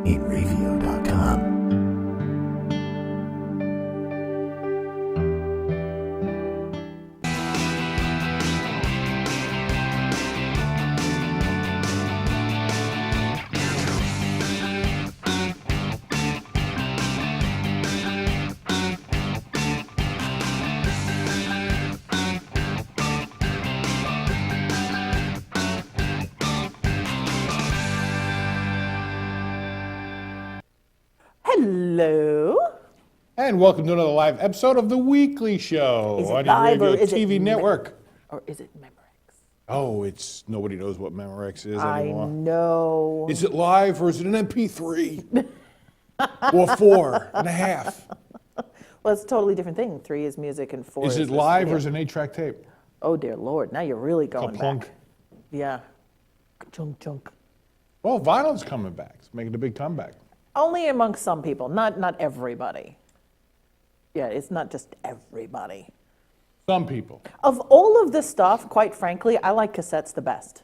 Inravio.com. Hello. And welcome to another live episode of The Weekly Show Is it on your live or radio is it TV network. Or is it Memorex? Oh, nobody knows what Memorex is I anymore. know. Is it live or is it an MP3? Or 4.5? Well, it's a totally different thing. 3 is music and 4 Is is it the live video. or is it an 8-track tape? Oh, dear Lord. Now you're really going Ka-plunk. back. Yeah. Chunk, chunk. Well, vinyl's coming back. It's making a big comeback. Only amongst some people, not everybody. Yeah, it's not just everybody. Some people. Of all of the stuff, quite frankly, I like cassettes the best.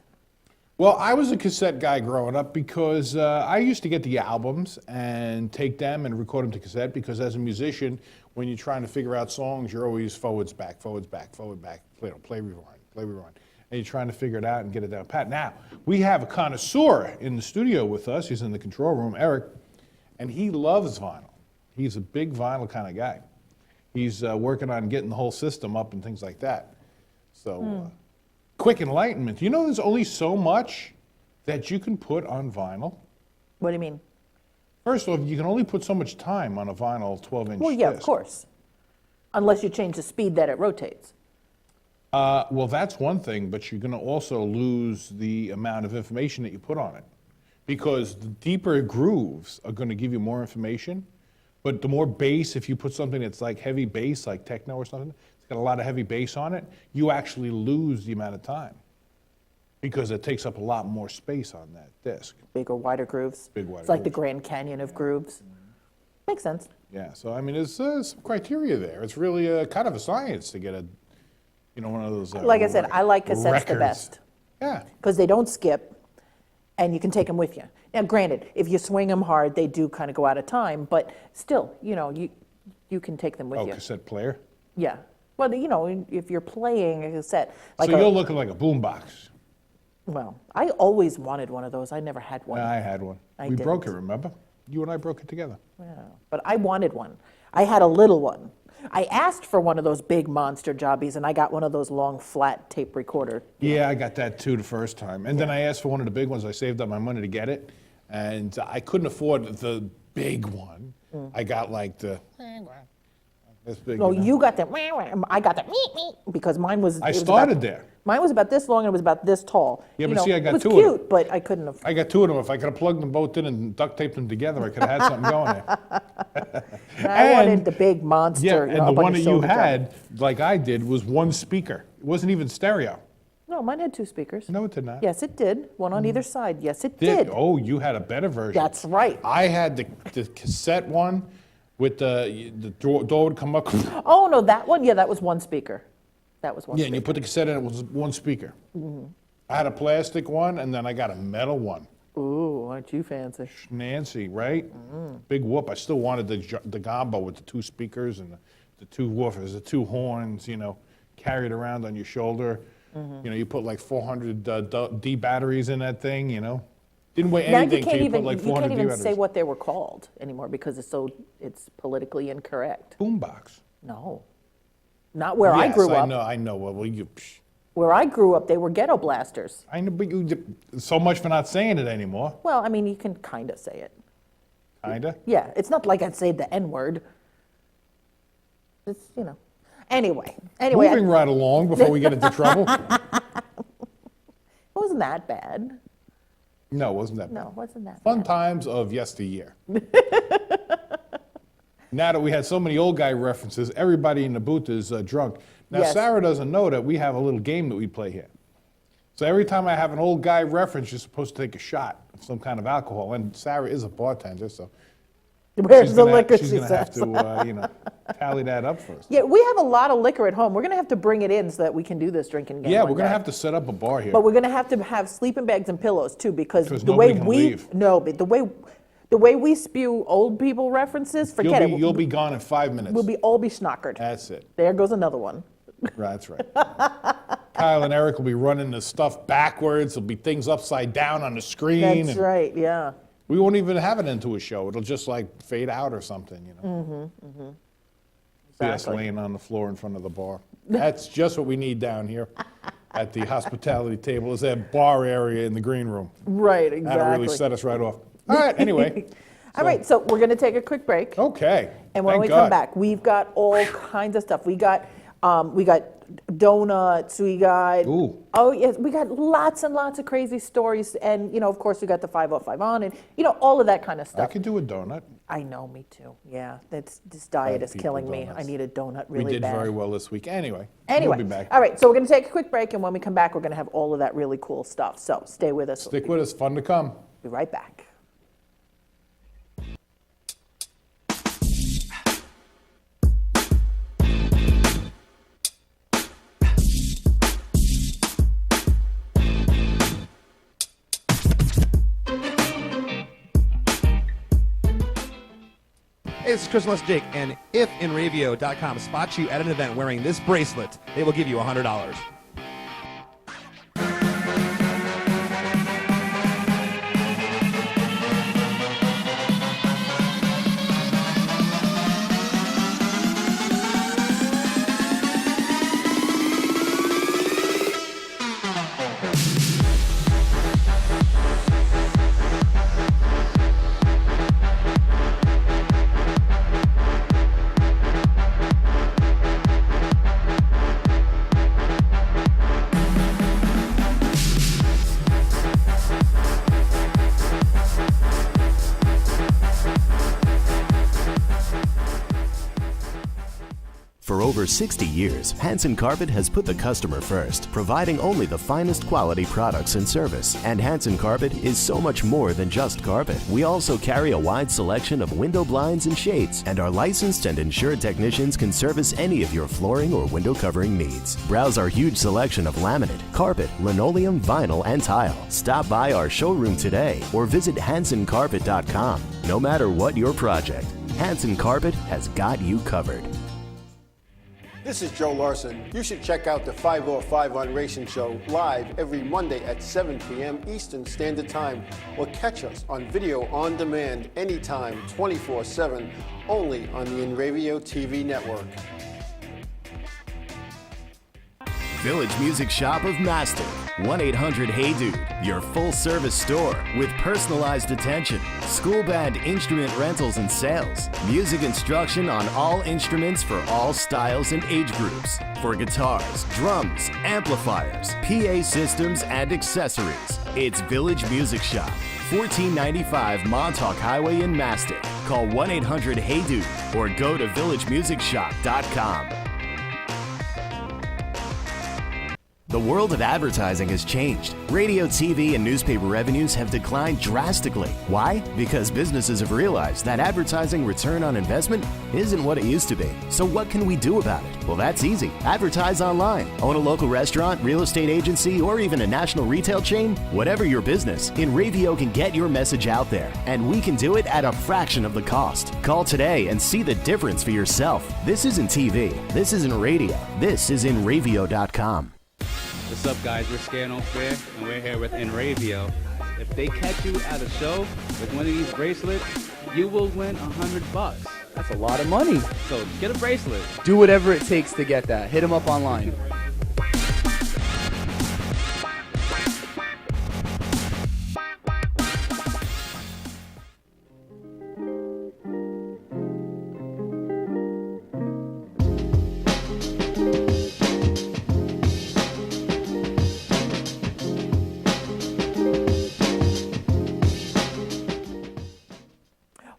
Well, I was a cassette guy growing up because I used to get the albums and take them and record them to cassette because as a musician, when you're trying to figure out songs, you're always forwards, back, forward, back, play, rewind. And you're trying to figure it out and get it down pat. Now, we have a connoisseur in the studio with us. He's in the control room, Eric, and he loves vinyl. He's a big vinyl kind of guy. He's working on getting the whole system up and things like that. So, quick enlightenment. You know there's only so much that you can put on vinyl? What do you mean? First of all, you can only put so much time on a vinyl 12-inch Well, yeah, disc. of course. Unless you change the speed that it rotates. Well, that's one thing, but you're going to also lose the amount of information that you put on it. Because the deeper grooves are going to give you more information, but the more bass, if you put something that's like heavy bass, like techno or something, it's got a lot of heavy bass on it, you actually lose the amount of time. Because it takes up a lot more space on that disc. Bigger, wider grooves. Big, wider It's like the grooves. Grand Canyon of grooves. Makes sense. Yeah, so I mean, there's some criteria there. It's really kind of a science to get one of those. Like I said, I like cassettes the records. best. Yeah. Because they don't skip, and you can take them with you. Now, granted, if you swing them hard, they do kind of go out of time, but still, you can take them with Oh, you. cassette player. Yeah. Well, if you're playing a cassette, like So you're looking like a boombox. well, I always wanted one of those. I never had one. I had one. I We broke it, didn't. remember? You and I broke it together. Yeah, but I wanted one. I had a little one. I asked for one of those big monster jobbies, and I got one of those long, flat tape recorder. Yeah, I got that too the first time. And then I asked for one of the big ones. I saved up my money to get it. And I couldn't afford the big one. I got like the, this big. No, you know. you got the, I got the, because mine was. I it was started about- there. Mine was about this long and it was about this tall. Yeah, You but see, I got it was two of them. cute, but I couldn't have. I got two of them. If I could have plugged them both in and duct taped them together, I could have had something going there. I wanted the big monster. Yeah, and the up on one your that you shoulder job. had, like I did, was one speaker. It wasn't even stereo. No, mine had 2 speakers. No, it did not. Yes, it did. One on either side. Yes, it did. Oh, you had a better version. That's right. I had the cassette one with the door would come up. Oh, no, that one? Yeah, that was 1 speaker. That was one Yeah, and you speaker. put the cassette in, it was one speaker. I had a plastic one, and then I got a metal one. Ooh, aren't you fancy? Nancy, right? Big whoop. I still wanted the gombo with the 2 speakers and the 2 woofers, the 2 horns, carried around on your shoulder. You put like 400 D batteries in that thing, Didn't weigh Now you anything can't till you even, put like you 400 can't D even batteries. say what they were called anymore because it's politically incorrect. Boombox. No. Not where I Yes, grew up. I know. Well, Where I grew up, they were ghetto blasters. I know, but so much for not saying it anymore. Well, I mean, you can kind of say it. Kinda. Yeah, it's not like I'd say the N-word. It's, Anyway. Moving right along before we get into trouble. It wasn't that bad. No, it wasn't that bad. No, it wasn't that Fun bad. times of yesteryear. Now that we had so many old guy references, everybody in the booth is drunk. Now, Yes. Sarah doesn't know that we have a little game that we play here. So every time I have an old guy reference, you're supposed to take a shot of some kind of alcohol. And Sarah is a bartender, so Where's the liquor, she's she gonna have says. to, tally that up first. Yeah, we have a lot of liquor at home. We're going to have to bring it in so that we can do this drinking game. Yeah, one we're gonna day. have to set up a bar here. But we're going to have sleeping bags and pillows too, because the nobody way can we leave. no, but the way The way we spew old people references, forget it. You'll be gone in 5 minutes. We'll be all be schnockered. That's it. There goes another one. That's right. Kyle and Eric will be running the stuff backwards. There'll be things upside down on the screen. That's right, yeah. We won't even have it into a show. It'll just like fade out or something, you know. See us Exactly. laying on the floor in front of the bar. That's just what we need down here at the hospitality table, is that bar area in the green room. Right, exactly. That'll really set us right off. All right, anyway. All right, so we're going to take a quick break. Okay. And when thank we God. come back, we've got all kinds of stuff. We got donuts. We got Ooh. oh yes, we got lots and lots of crazy stories, and you know, of course, we got the 505 on, and you know, all of that kind of I stuff. could do a donut. I know, me too. Yeah, this diet is people killing me. donuts. I need a donut really We did bad. very well this week. Anyway, Anyway, we'll be back. all right, so we're going to take a quick break, and when we come back, we're going to have all of that really cool stuff. So stay with us. Stick with us. Fun to come. Be right back. Hey, this is Chris Les Jake, and if Inravio.com spots you at an event wearing this bracelet, they will give you $100. For over 60 years, Hanson Carpet has put the customer first, providing only the finest quality products and service. And Hanson Carpet is so much more than just carpet. We also carry a wide selection of window blinds and shades, and our licensed and insured technicians can service any of your flooring or window covering needs. Browse our huge selection of laminate, carpet, linoleum, vinyl, and tile. Stop by our showroom today or visit HansonCarpet.com. No matter what your project, Hanson Carpet has got you covered. This is Joe Larson. You should check out the 505 on Racing Show live every Monday at 7 p.m. Eastern Standard Time, or catch us on video on demand anytime, 24/7, only on the Inravio TV network. Village Music Shop of Mastic. 1-800-HEY-DUDE. Your full-service store with personalized attention, school band instrument rentals and sales, music instruction on all instruments for all styles and age groups, for guitars, drums, amplifiers, PA systems, and accessories. It's Village Music Shop. 1495 Montauk Highway in Mastic. Call 1-800-HEY-DUDE or go to villagemusicshop.com. The world of advertising has changed. Radio, TV, and newspaper revenues have declined drastically. Why? Because businesses have realized that advertising return on investment isn't what it used to be. So what can we do about it? Well, that's easy. Advertise online. Own a local restaurant, real estate agency, or even a national retail chain? Whatever your business, Inravio can get your message out there, and we can do it at a fraction of the cost. Call today and see the difference for yourself. This isn't TV. This isn't radio. This is Inravio.com. What's up, guys? We're Scared No Fair, and we're here with Inravio. If they catch you at a show with one of these bracelets, you will win $100. That's a lot of money. So get a bracelet. Do whatever it takes to get that. Hit them up online.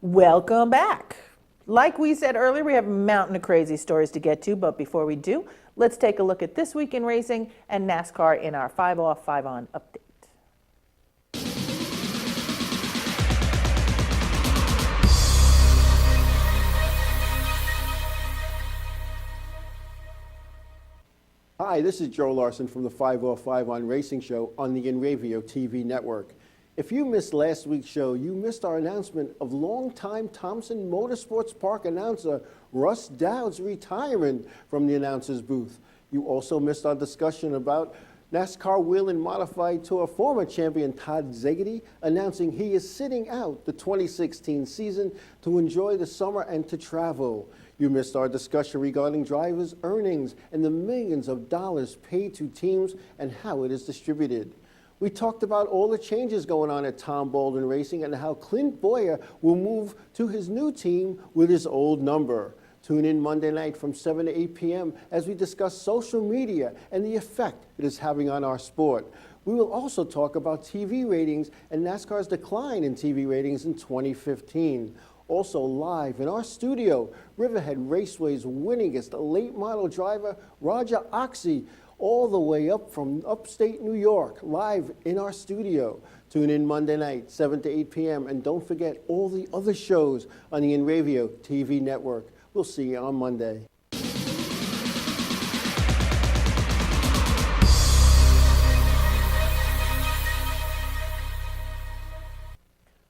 Welcome back. Like we said earlier, we have a mountain of crazy stories to get to, but before we do, let's take a look at this week in racing and NASCAR in our 5 off, 5 on update. Hi, this is Joe Larson from the 505 on Racing Show on the Inravio TV network. If you missed last week's show, you missed our announcement of longtime Thompson Motorsports Park announcer Russ Dowd's retirement from the announcer's booth. You also missed our discussion about NASCAR Wheel and Modified Tour former champion Todd Szegedy announcing he is sitting out the 2016 season to enjoy the summer and to travel. You missed our discussion regarding drivers' earnings and the millions of dollars paid to teams and how it is distributed. We talked about all the changes going on at Tom Bolden Racing and how Clint Boyer will move to his new team with his old number. Tune in Monday night from 7 to 8 p.m. as we discuss social media and the effect it is having on our sport. We will also talk about TV ratings and NASCAR's decline in TV ratings in 2015. Also live in our studio, Riverhead Raceway's winningest late model driver, Roger Oxy, all the way up from upstate New York, live in our studio. Tune in Monday night, 7 to 8 p.m. And don't forget all the other shows on the Inravio TV network. We'll see you on Monday.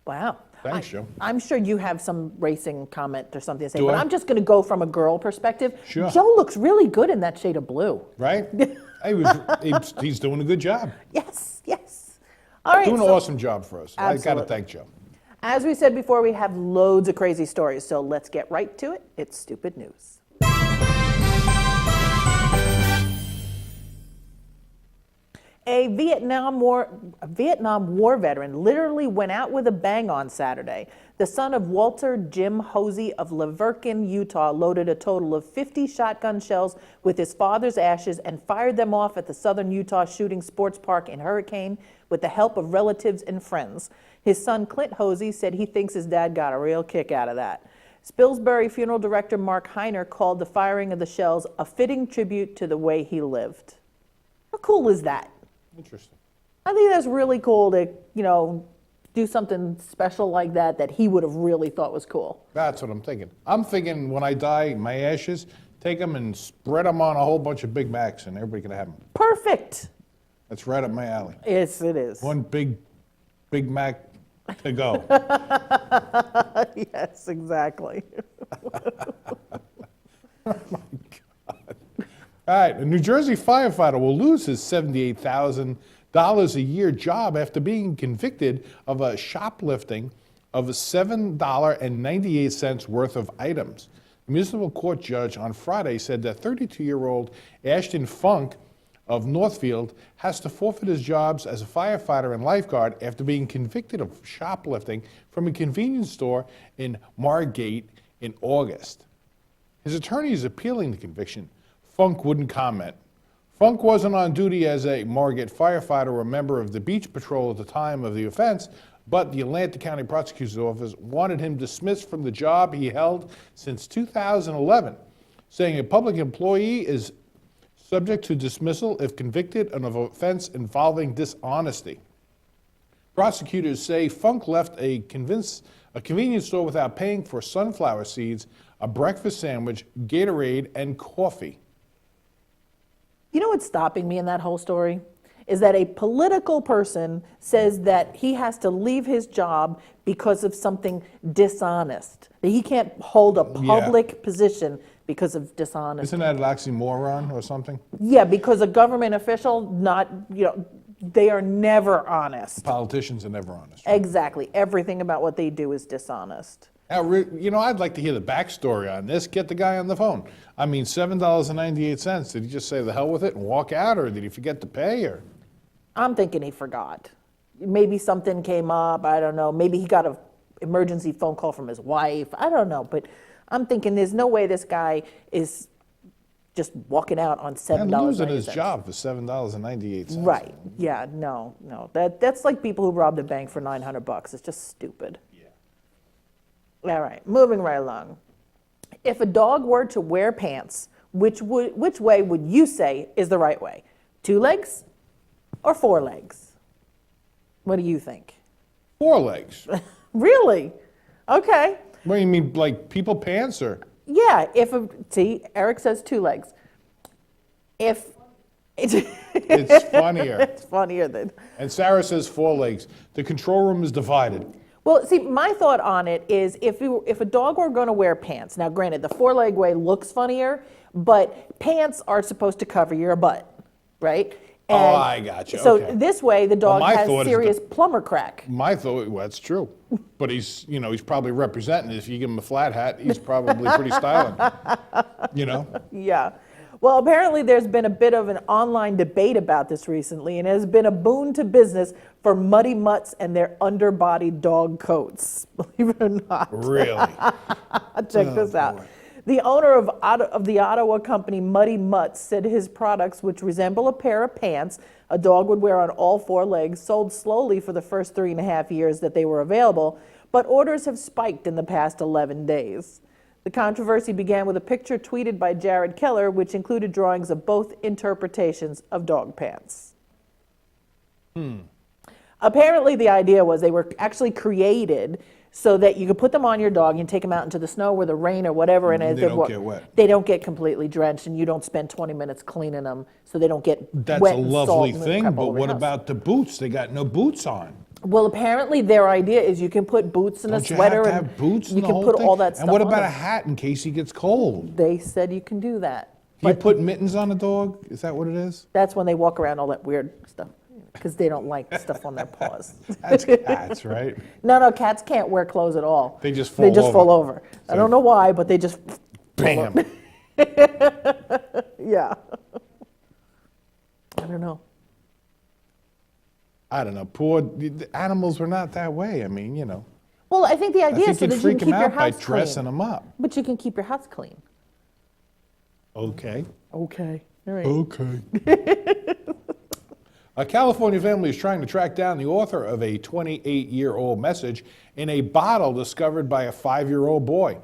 Wow. Thanks, Joe. I'm sure you have some racing comment or something to say, Do but I? I'm just going to go from a girl perspective. Sure. Joe looks really good in that shade of blue. Right? He's doing a good job. Yes, yes. All right. Doing an so- awesome job for us. I got to Absolutely. thank Joe. As we said before, we have loads of crazy stories, so let's get right to it. It's stupid news. A Vietnam War veteran literally went out with a bang on Saturday. The son of Walter Jim Hosey of Leverkin, Utah, loaded a total of 50 shotgun shells with his father's ashes and fired them off at the Southern Utah Shooting Sports Park in Hurricane with the help of relatives and friends. His son, Clint Hosey, said he thinks his dad got a real kick out of that. Spilsbury funeral director Mark Heiner called the firing of the shells a fitting tribute to the way he lived. How cool is that? Interesting. I think that's really cool to, do something special like that he would have really thought was cool. That's what I'm thinking. I'm thinking when I die, my ashes, take them and spread them on a whole bunch of Big Macs and everybody can have them. Perfect. That's right up my alley. Yes, it is. One Big Mac to go. Yes, exactly. All right, a New Jersey firefighter will lose his $78,000 a year job after being convicted of a shoplifting of $7.98 worth of items. The municipal court judge on Friday said that 32-year-old Ashton Funk of Northfield has to forfeit his jobs as a firefighter and lifeguard after being convicted of shoplifting from a convenience store in Margate in August. His attorney is appealing the conviction. Funk wouldn't comment. Funk wasn't on duty as a Margate firefighter or member of the beach patrol at the time of the offense, but the Atlantic County Prosecutor's Office wanted him dismissed from the job he held since 2011, saying a public employee is subject to dismissal if convicted of an offense involving dishonesty. Prosecutors say Funk left a convenience store without paying for sunflower seeds, a breakfast sandwich, Gatorade, and coffee. You know what's stopping me in that whole story? Is that a political person says that he has to leave his job because of something dishonest. That he can't hold a public position because of dishonesty. Isn't that an oxymoron or something? Yeah, because a government official, they are never honest. Politicians are never honest. Exactly. Everything about what they do is dishonest. Now, I'd like to hear the backstory on this. Get the guy on the phone. I mean, $7.98. Did he just say the hell with it and walk out, or did he forget to pay? Or I'm thinking he forgot. Maybe something came up. I don't know. Maybe he got an emergency phone call from his wife. I don't know. But I'm thinking there's no way this guy is just walking out on $7. and losing his job for $7.98. Right. Yeah. No. That's like people who robbed a bank for $900. It's just stupid. All right, moving right along. If a dog were to wear pants, which way would you say is the right way? 2 legs or 4 legs? What do you think? 4 legs. Really? Okay. What do you mean, like people pants or? Yeah, see, Eric says 2 legs. If It's funnier. It's funnier than. And Sarah says 4 legs. The control room is divided. Well, see, my thought on it is if a dog were going to wear pants, now granted, the 4-leg way looks funnier, but pants are supposed to cover your butt, right? Oh, I got you. So Okay. this way, the dog my has thought is serious plumber crack. My thought, well, that's true. But he's probably representing it. If you give him a flat hat, he's probably pretty styling. Yeah. Well, apparently there's been a bit of an online debate about this recently, and it has been a boon to business for muddy mutts and their underbody dog coats. Believe it or not. Really? Check this out. The owner of the Ottawa company Muddy Mutts said his products, which resemble a pair of pants a dog would wear on all 4 legs, sold slowly for the first 3.5 years that they were available, but orders have spiked in the past 11 days. The controversy began with a picture tweeted by Jared Keller, which included drawings of both interpretations of dog pants. Apparently, the idea was they were actually created so that you could put them on your dog and take them out into the snow or the rain or whatever. And They don't get wet. They don't get completely drenched, and you don't spend 20 minutes cleaning them so they don't get That's wet a and lovely salt and thing, crap all but over what your house. about the boots? They got no boots on. Well, apparently their idea is you can put boots and a Don't you sweater have to and have boots you and the can whole put thing? all that stuff And what on about a them. hat in case he gets cold? They said you can do that. You put mittens on a dog? Is that what it is? That's when they walk around all that weird stuff because they don't like stuff on their paws. That's cats, right? No, cats can't wear clothes at all. They just They fall just over. fall over. I don't know why, but they just Bam. yeah. I don't know. I don't know. The animals were not that way. I mean, Well, I think the I idea think is so you'd that you freak can them keep your out by house dressing clean. them up. But you can keep your house clean. Okay. Okay. All right. Okay. A California family is trying to track down the author of a 28-year-old message in a bottle discovered by a 5-year-old boy.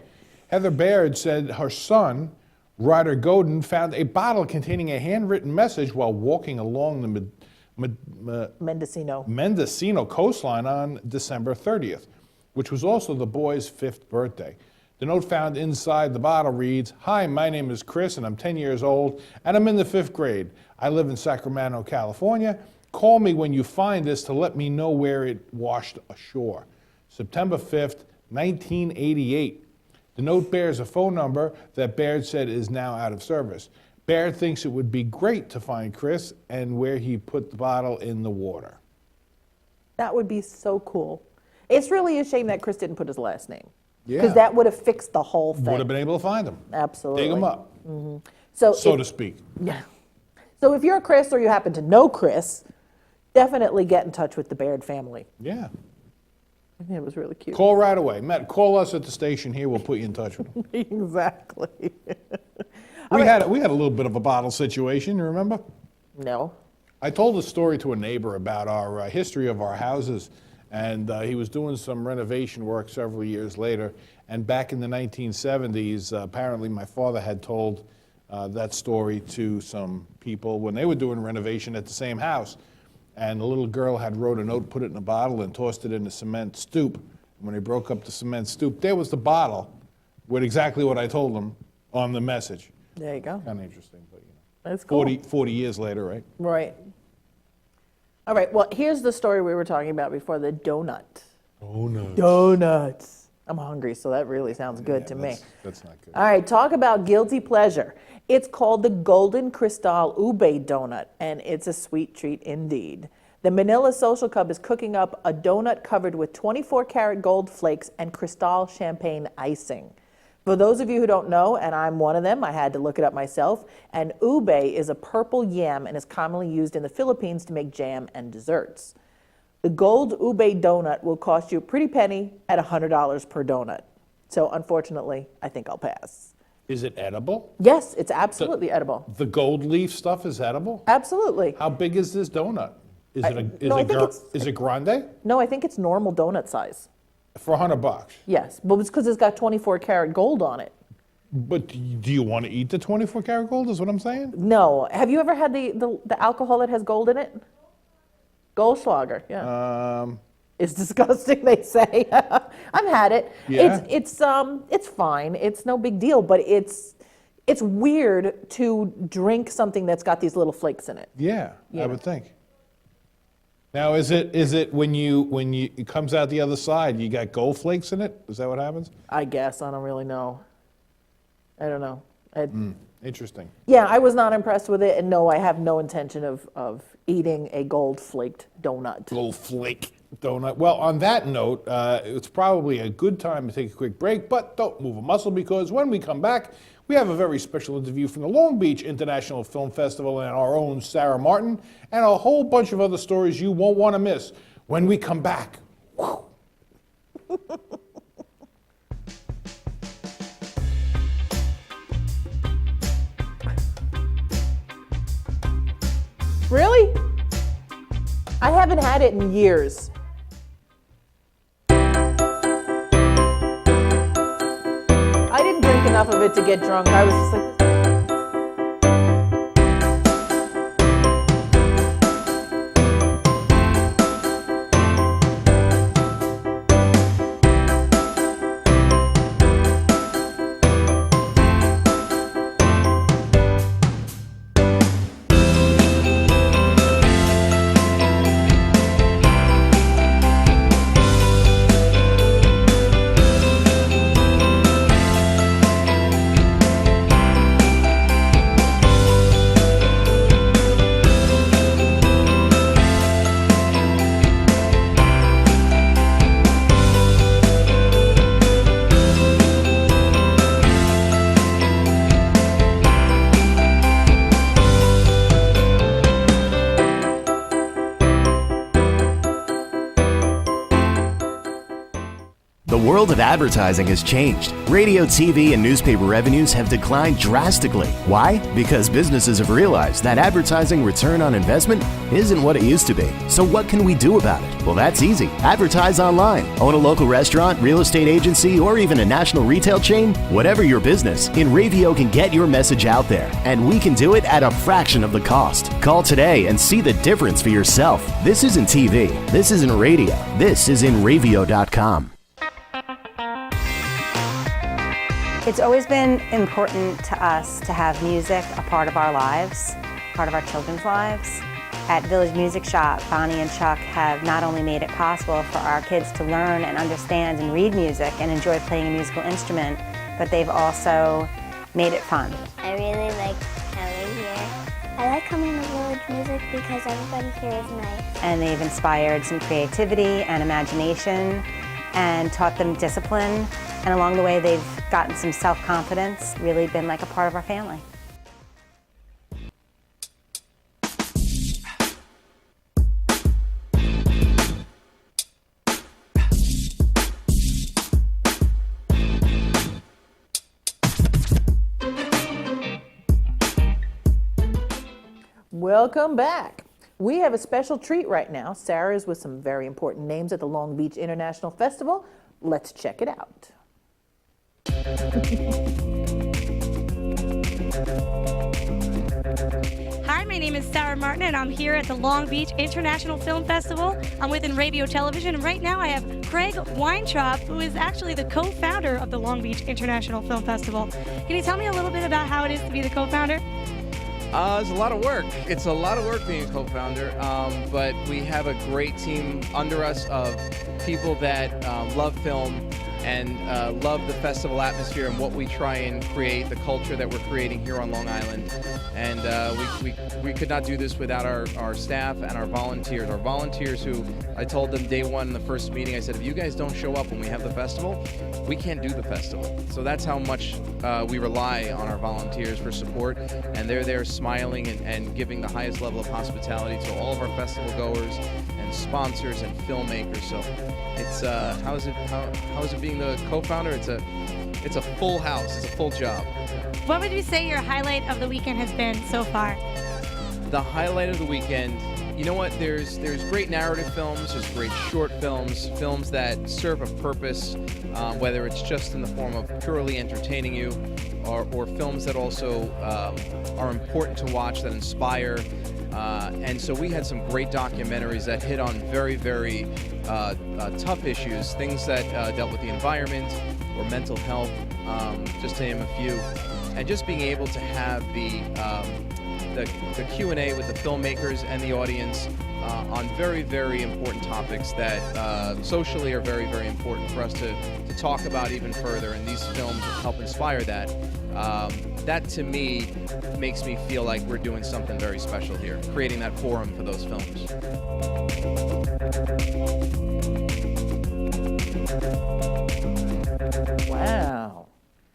Heather Baird said her son, Ryder Godin, found a bottle containing a handwritten message while walking along the Mendocino. coastline on December 30th, which was also the boy's 5th birthday. The note found inside the bottle reads, "Hi, my name is Chris and I'm 10 years old and I'm in the 5th grade. I live in Sacramento, California. Call me when you find this to let me know where it washed ashore. September 5th, 1988. The note bears a phone number that Baird said is now out of service. Baird thinks it would be great to find Chris and where he put the bottle in the water." That would be so cool. It's really a shame that Chris didn't put his last name. Yeah. Because that would have fixed the whole thing. Would have been able to find him. Absolutely. Dig him up, So to speak. Yeah. So if you're Chris or you happen to know Chris, definitely get in touch with the Baird family. Yeah. I think it was really cute. Call right away. Matt, call us at the station here. We'll put you in touch with them. Exactly. We had a little bit of a bottle situation, you remember? No. I told a story to a neighbor about our history of our houses, and he was doing some renovation work several years later. And back in the 1970s, apparently my father had told that story to some people when they were doing renovation at the same house. And the little girl had wrote a note, put it in a bottle, and tossed it in the cement stoop. When they broke up the cement stoop, there was the bottle with exactly what I told them on the message. There you go. Kind of interesting, but That's cool. 40 years later, right? Right. All right. Well, here's the story we were talking about before, the donut. Donuts. I'm hungry, so that really sounds good to me. That's not good. All right, talk about guilty pleasure. It's called the Golden Cristal Ube Donut, and it's a sweet treat indeed. The Manila Social Club is cooking up a donut covered with 24-karat gold flakes and Cristal champagne icing. For those of you who don't know, and I'm one of them, I had to look it up myself, an ube is a purple yam and is commonly used in the Philippines to make jam and desserts. The gold ube donut will cost you a pretty penny at $100 per donut. So unfortunately, I think I'll pass. Is it edible? Yes, it's absolutely edible. The gold leaf stuff is edible? Absolutely. How big is this donut? Is I think it's- it grande? No, I think it's normal donut size. For $100. Yes, but it's because it's got 24-karat gold on it. But do you want to eat the 24-karat gold is what I'm saying? No. Have you ever had the alcohol that has gold in it? Goldschlager, yeah. It's disgusting, they say. I've had it. Yeah? It's fine. It's no big deal, but it's it's weird to drink something that's got these little flakes in it. Yeah, Yeah. I would think. Now, is it when it comes out the other side, you got gold flakes in it? Is that what happens? I guess. I don't really know. I don't know. Interesting. Yeah, I was not impressed with it, and no, I have no intention of eating a gold flaked donut. Gold flake donut. Well, on that note, it's probably a good time to take a quick break, but don't move a muscle, because when we come back, we have a very special interview from the Long Beach International Film Festival and our own Sarah Martin, and a whole bunch of other stories you won't want to miss when we come back. Really? I haven't had it in years. I didn't drink enough of it to get drunk. I was just like, The world of advertising has changed. Radio, TV, and newspaper revenues have declined drastically. Why? Because businesses have realized that advertising return on investment isn't what it used to be. So what can we do about it? Well, that's easy. Advertise online. Own a local restaurant, real estate agency, or even a national retail chain? Whatever your business, Inravio can get your message out there, and we can do it at a fraction of the cost. Call today and see the difference for yourself. This isn't TV. This isn't radio. This is Inravio.com. It's always been important to us to have music a part of our lives, part of our children's lives. At Village Music Shop, Bonnie and Chuck have not only made it possible for our kids to learn and understand and read music and enjoy playing a musical instrument, but they've also made it fun. I really like coming here. I like coming to Village Music because everybody here is nice. And they've inspired some creativity and imagination and taught them discipline. And along the way, they've gotten some self-confidence, really been like a part of our family. welcome back. We have a special treat right now. Sarah is with some very important names at the Long Beach International Festival. Let's check it out. Hi, my name is Sarah Martin, and I'm here at the Long Beach International Film Festival. I'm with Inravio Television, and right now I have Craig Weintraub, who is actually the co-founder of the Long Beach International Film Festival. Can you tell me a little bit about how it is to be the co-founder? It's a lot of work. It's a lot of work being a co-founder, but we have a great team under us of people that love film and love the festival atmosphere and what we try and create, the culture that we're creating here on Long Island. And we could not do this without our staff and our volunteers. Our volunteers who, I told them day one in the first meeting, I said, if you guys don't show up when we have the festival, we can't do the festival. So that's how much we rely on our volunteers for support, and they're there smiling and giving the highest level of hospitality to all of our festival goers and sponsors and filmmakers. So it's how is it being the co-founder? It's a full house. It's a full job. What would you say your highlight of the weekend has been so far? The highlight of the weekend, you know what, there's great narrative films, there's great short films, films that serve a purpose, whether it's just in the form of purely entertaining you, or films that also are important to watch, that inspire. And so we had some great documentaries that hit on very, very tough issues, things that dealt with the environment or mental health, just to name a few. and just being able to have the Q&A with the filmmakers and the audience on very, very important topics that socially are very, very important for us to talk about even further, and these films help inspire that. That to me makes me feel like we're doing something very special here, creating that forum for those films. Wow.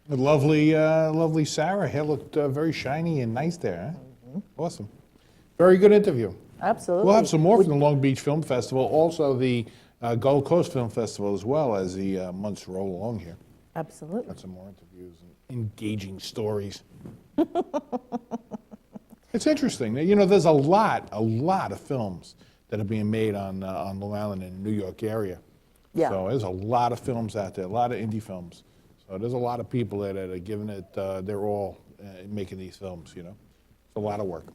Lovely Sarah. Hair looked very shiny and nice there. Huh? Awesome. Very good interview. Absolutely. We'll have some more from the Long Beach Film Festival, also the Gold Coast Film Festival as well as the months roll along here. Absolutely. Got some more interviews and engaging stories. It's interesting. You know, there's a lot of films that are being made on Long Island and New York area. Yeah. So there's a lot of films out there, a lot of indie films. So there's a lot of people that are giving it their all making these films, you know. It's a lot of work.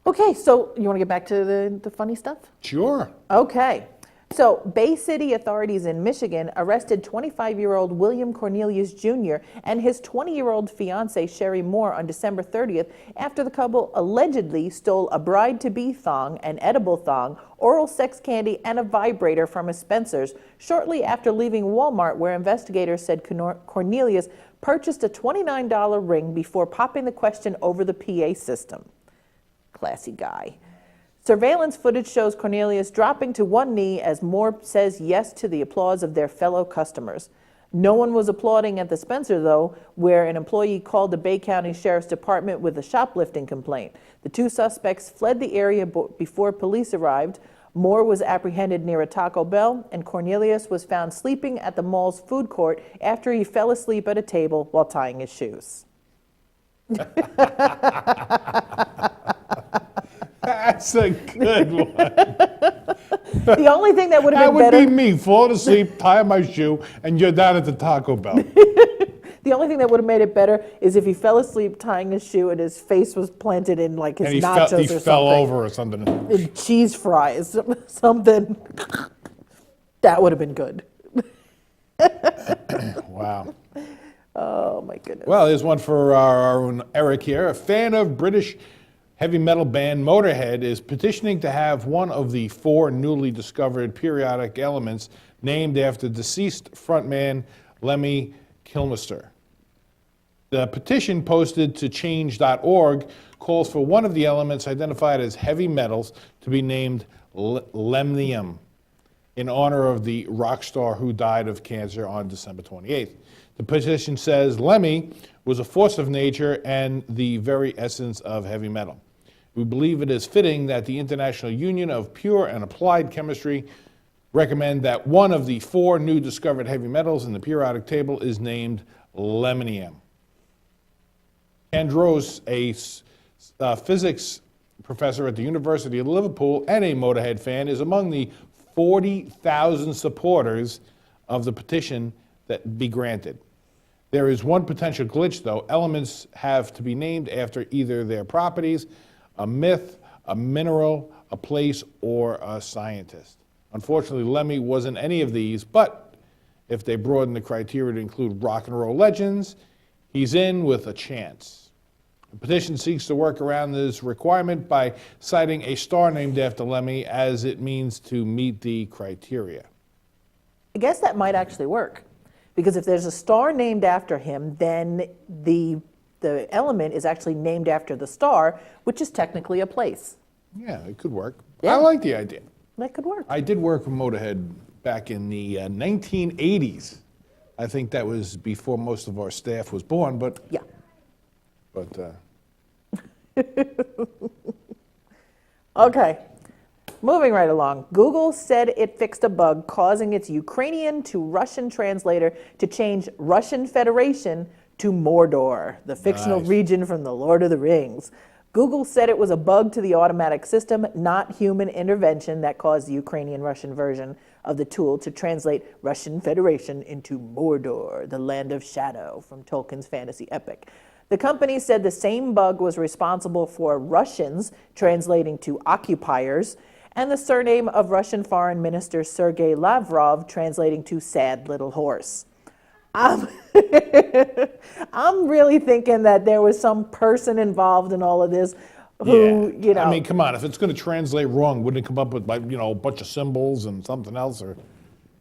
Okay, so you want to get back to the funny stuff? Sure. Okay. So, Bay City authorities in Michigan arrested 25-year-old William Cornelius Jr. and his 20-year-old fiancée Sherry Moore on December 30th after the couple allegedly stole a bride-to-be thong, an edible thong, oral sex candy, and a vibrator from a Spencer's shortly after leaving Walmart, where investigators said Cornelius purchased a $29 ring before popping the question over the PA system. Classy guy. Surveillance footage shows Cornelius dropping to one knee as Moore says yes to the applause of their fellow customers. No one was applauding at the Spencer, though, where an employee called the Bay County Sheriff's Department with a shoplifting complaint. The two suspects fled the area before police arrived. Moore was apprehended near a Taco Bell, and Cornelius was found sleeping at the mall's food court after he fell asleep at a table while tying his shoes. That's a good one. The only thing that would have been better... That would be me, falling asleep, tying my shoe, and you're down at the Taco Bell. The only thing that would have made it better is if he fell asleep tying his shoe and his face was planted in like his and nachos or something. He fell over or something. In cheese fries, something. That would have been good. Wow. Oh, my goodness. Well, here's one for our own Eric here. A fan of British heavy metal band Motorhead is petitioning to have one of the 4 newly discovered periodic elements named after deceased frontman Lemmy Kilmister. The petition posted to change.org calls for one of the elements identified as heavy metals to be named lemnium in honor of the rock star who died of cancer on December 28th. The petition says Lemmy was a force of nature and the very essence of heavy metal. We believe it is fitting that the International Union of Pure and Applied Chemistry recommend that one of the 4 new discovered heavy metals in the periodic table is named lemnium. Andros, a physics professor at the University of Liverpool and a Motorhead fan, is among the 40,000 supporters of the petition that be granted. There is one potential glitch, though. Elements have to be named after either their properties, a myth, a mineral, a place, or a scientist. Unfortunately, Lemmy wasn't any of these, but if they broaden the criteria to include rock and roll legends, he's in with a chance. The petition seeks to work around this requirement by citing a star named after Lemmy as it means to meet the criteria. I guess that might actually work. Because if there's a star named after him, then the element is actually named after the star, which is technically a place. Yeah, it could work. Yeah. I like the idea. That could work. I did work with Motorhead back in the 1980s. I think that was before most of our staff was born, but... Yeah. But... Okay. Moving right along, Google said it fixed a bug causing its Ukrainian to Russian translator to change Russian Federation to Mordor, the fictional region from The Lord of the Rings. Google said it was a bug to the automatic system, not human intervention, that caused the Ukrainian-Russian version of the tool to translate Russian Federation into Mordor, the land of shadow from Tolkien's fantasy epic. The company said the same bug was responsible for Russians translating to occupiers, and the surname of Russian Foreign Minister Sergei Lavrov translating to sad little horse. I'm I'm really thinking that there was some person involved in all of this who, you know. I mean, come on. If it's going to translate wrong, wouldn't it come up with, like, you know, a bunch of symbols and something else? Or,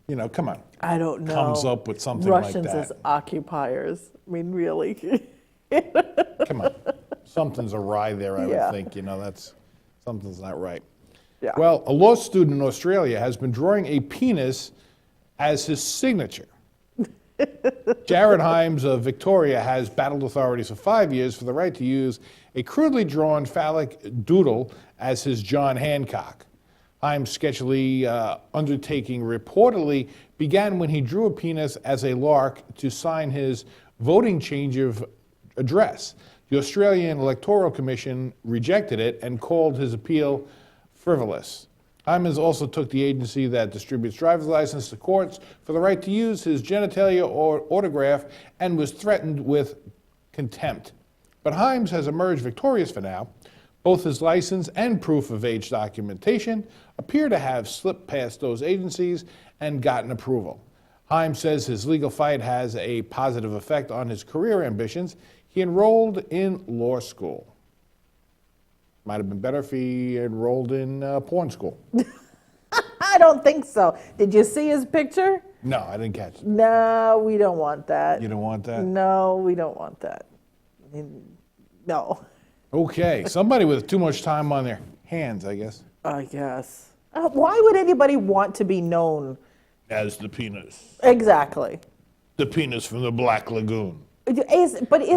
you know, come on. I don't know. Comes up with something Russians like that. as occupiers. I mean, really. Come on. Something's awry there, I Yeah. would think. You know, something's not right. Yeah. Well, a law student in Australia has been drawing a penis as his signature. Jared Himes of Victoria has battled authorities for 5 years for the right to use a crudely drawn phallic doodle as his John Hancock. Himes' sketchily undertaking reportedly began when he drew a penis as a lark to sign his voting change of address. The Australian Electoral Commission rejected it and called his appeal frivolous. Himes also took the agency that distributes driver's license to courts for the right to use his genitalia or autograph and was threatened with contempt. But Himes has emerged victorious for now. Both his license and proof of age documentation appear to have slipped past those agencies and gotten approval. Himes says his legal fight has a positive effect on his career ambitions. He enrolled in law school. Might have been better if he enrolled in porn school. I don't think so. Did you see his picture? No, I didn't catch it. No, we don't want that. You don't want that? No, we don't want that. I mean, no. Okay, somebody with too much time on their hands, I guess. I guess. Why would anybody want to be known? As the penis. Exactly. The penis from the Black Lagoon. Is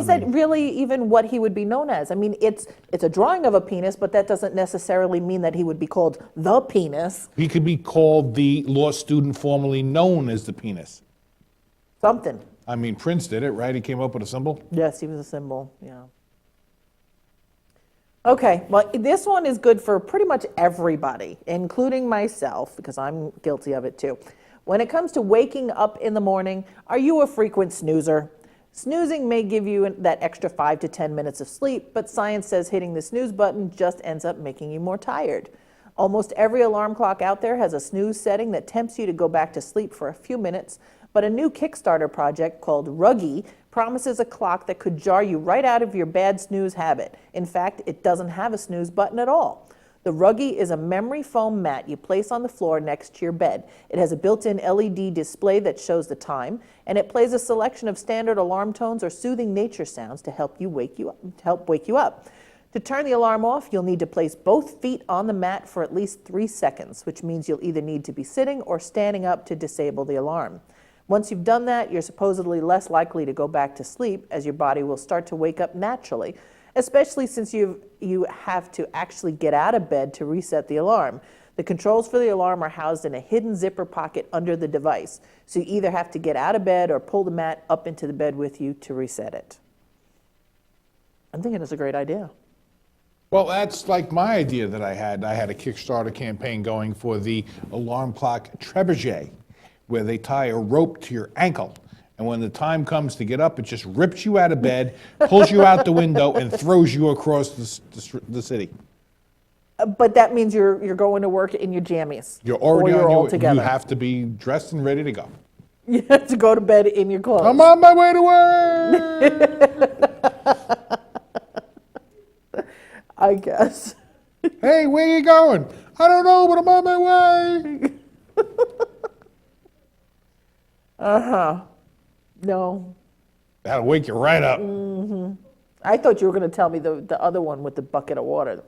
that really even what he would be known as? I mean, it's a drawing of a penis, but that doesn't necessarily mean that he would be called the penis. He could be called the law student formerly known as the penis. Something. I mean, Prince did it, right? He came up with a symbol. Yes, he was a symbol, yeah. Okay, well, this one is good for pretty much everybody, including myself, because I'm guilty of it too. When it comes to waking up in the morning, are you a frequent snoozer? Snoozing may give you that extra 5 to 10 minutes of sleep, but science says hitting the snooze button just ends up making you more tired. Almost every alarm clock out there has a snooze setting that tempts you to go back to sleep for a few minutes, but a new Kickstarter project called Ruggy promises a clock that could jar you right out of your bad snooze habit. In fact, it doesn't have a snooze button at all. The Ruggy is a memory foam mat you place on the floor next to your bed. It has a built-in LED display that shows the time, and it plays a selection of standard alarm tones or soothing nature sounds to help wake you up. To turn the alarm off, you'll need to place both feet on the mat for at least 3 seconds, which means you'll either need to be sitting or standing up to disable the alarm. Once you've done that, you're supposedly less likely to go back to sleep, as your body will start to wake up naturally, especially since you have to actually get out of bed to reset the alarm. The controls for the alarm are housed in a hidden zipper pocket under the device, so you either have to get out of bed or pull the mat up into the bed with you to reset it. I'm thinking it's a great idea. Well, that's like my idea that I had. I had a Kickstarter campaign going for the alarm clock trebuchet, where they tie a rope to your ankle. And when the time comes to get up, it just rips you out of bed, pulls you out the window, and throws you across the city. But that means you're going to work in your jammies. You're already or you're on all your, together. you have to be dressed and ready to go. You have to go to bed in your clothes. I'm on my way to work. I guess. Hey, where you going? I don't know, but I'm on my way. No. That'll wake you right up. Mm-hmm. I thought you were going to tell me the other one with the bucket of water.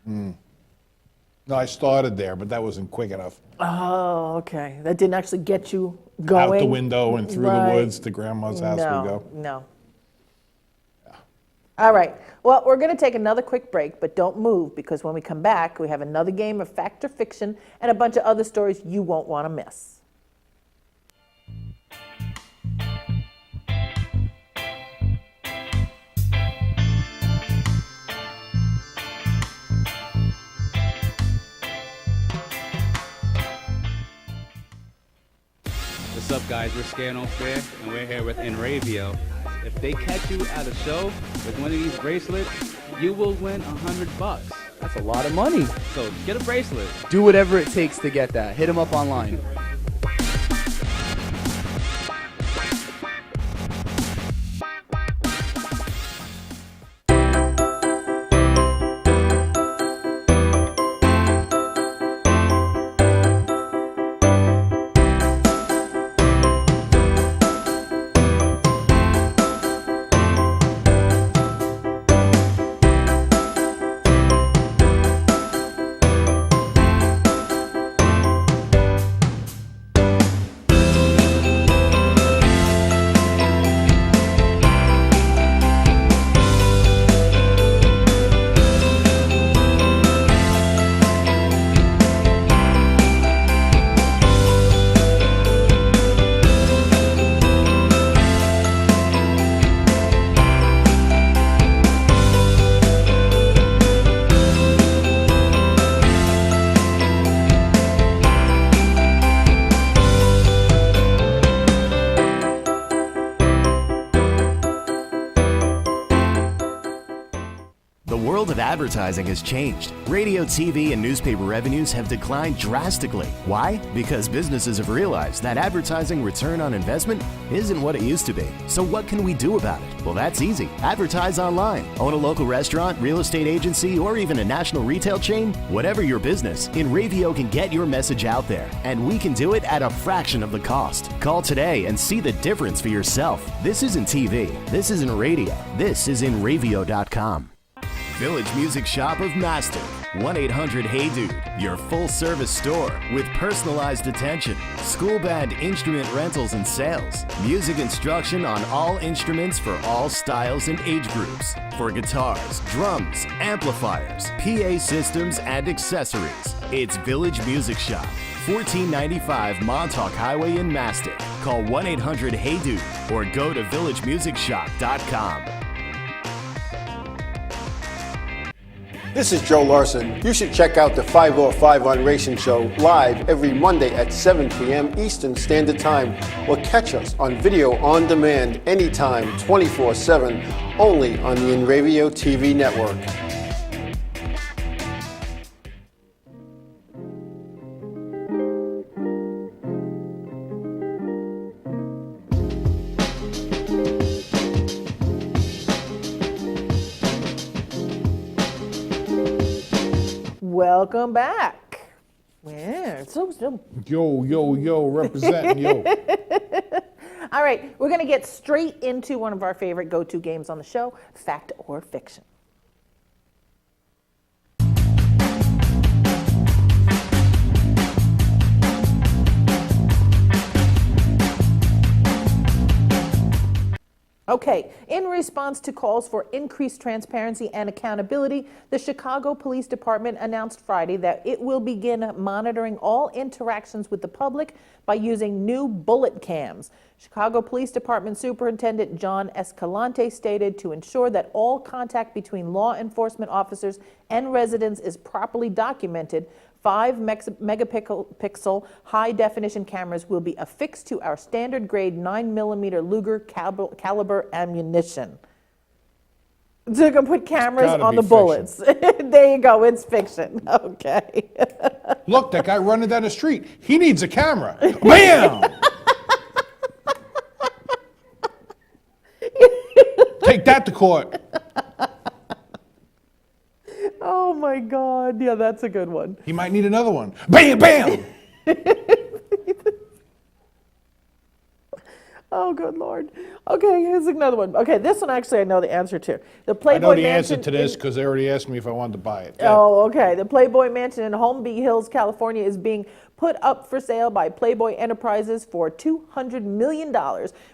No, I started there, but that wasn't quick enough. Oh, okay. That didn't actually get you going? Out the window and through the woods to Grandma's house we go. No. All right. Well, we're going to take another quick break, but don't move, because when we come back, we have another game of fact or fiction and a bunch of other stories you won't want to miss. What's up, guys? We're Scared No Fair, and we're here with Inravio. If they catch you at a show with one of these bracelets, you will win $100. That's a lot of money. So get a bracelet. Do whatever it takes to get that. Hit them up online. advertising has changed. Radio, TV, and newspaper revenues have declined drastically. Why? Because businesses have realized that advertising return on investment isn't what it used to be. So what can we do about it? Well, that's easy. Advertise online. Own a local restaurant, real estate agency, or even a national retail chain? Whatever your business, Inravio can get your message out there, and we can do it at a fraction of the cost. Call today and see the difference for yourself. This isn't TV. This isn't radio. This is Inravio.com. Village Music Shop of Mastic. 1-800-HEY-DUDE. Your full-service store with personalized attention. School band instrument rentals and sales. Music instruction on all instruments for all styles and age groups. For guitars, drums, amplifiers, PA systems, and accessories. It's Village Music Shop. 1495 Montauk Highway in Mastic. Call 1-800-HEY-DUDE or go to villagemusicshop.com. This is Joe Larson. You should check out the 505 on Racing Show live every Monday at 7 p.m. Eastern Standard Time, or catch us on video on demand anytime, 24/7, only on the Inravio TV network. Welcome back. Yeah, so. Yo, representing, yo. All right, we're going to get straight into one of our favorite go-to games on the show, Fact or Fiction. Okay, in response to calls for increased transparency and accountability, the Chicago Police Department announced Friday that it will begin monitoring all interactions with the public by using new bullet cams. Chicago Police Department Superintendent John Escalante stated to ensure that all contact between law enforcement officers and residents is properly documented. 5 megapixel high-definition cameras will be affixed to our standard-grade 9mm Luger caliber ammunition. So you can put cameras on the bullets. There you go, it's fiction. Okay. Look, that guy running down the street, he needs a camera. Bam! Take that to court. Oh my God, yeah, that's a good one. He might need another one. Bam, bam! Oh, good Lord. Okay, here's another one. Okay, this one actually I know the answer to. The Playboy I know the Mansion answer to this because they already asked me if I wanted to buy it. Oh, okay. The Playboy Mansion in Holmby Hills, California is being put up for sale by Playboy Enterprises for $200 million.